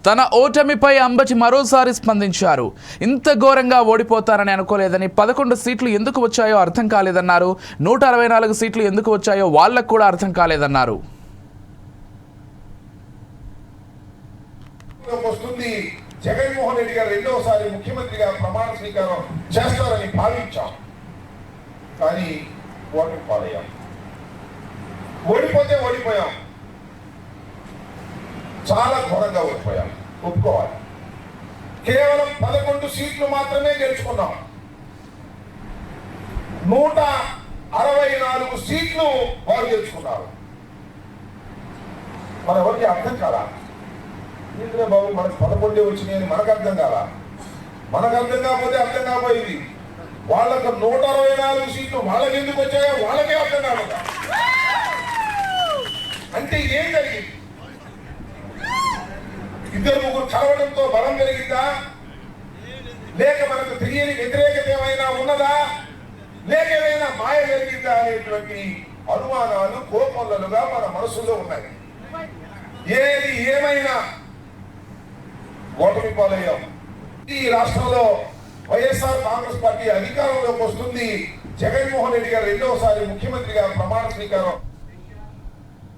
తన ఓటమిపై అంబటి మరోసారి స్పందించారు. ఇంత ఘోరంగా ఓడిపోతారని అనుకోలేదని, 11 సీట్లు ఎందుకు వచ్చాయో అర్థం కాలేదన్నారు. 164 సీట్లు ఎందుకు వచ్చాయో వాళ్లకు కూడా అర్థం కాలేదన్నారు. జగన్మోహన్ రెడ్డి గారు రెండోసారి ముఖ్యమంత్రిగా ప్రమాణ స్వీకారం చేస్తారని భావించాం. కానీ ఓటమి పాలయ్యాం. ఓడిపోయాం, చాలా ఘోరంగా ఓడిపోయాం, ఒప్పుకోవాలి. కేవలం 11 సీట్లు మాత్రమే గెలుచుకున్నాం. 164 సీట్లు వారు గెలుచుకున్నారు. మన ఎవరికి అర్థం కాదా? ఇంద్రే బాబు మనకు 11 వచ్చినాయని మనకు అర్థం కాదా? మనకు అర్థం కాకపోతే అర్థం కాబోయింది. వాళ్ళకు 164 సీట్లు వాళ్ళకి ఎందుకు వచ్చాయో వాళ్ళకే అర్థం కాదు. అంటే ఏం జరిగింది? ఇద్దరు ముగ్గురు కలవడంతో బలం పెరిగిందా, లేక మనకు తెలియని వ్యతిరేకత ఏమైనా ఉన్నదా, లేక ఏమైనా మాయ జరిగిందా అనేటువంటి అనుమానాలు కోపంలుగా మన మనసులో ఉన్నాయి. ఏది ఏమైనా ఓటమి పాలయ్యాం. ఈ రాష్ట్రంలో వైఎస్ఆర్ కాంగ్రెస్ పార్టీ అధికారంలోకి వస్తుంది. జగన్మోహన్ రెడ్డి గారు రెండోసారి ముఖ్యమంత్రిగా ప్రమాణ స్వీకారం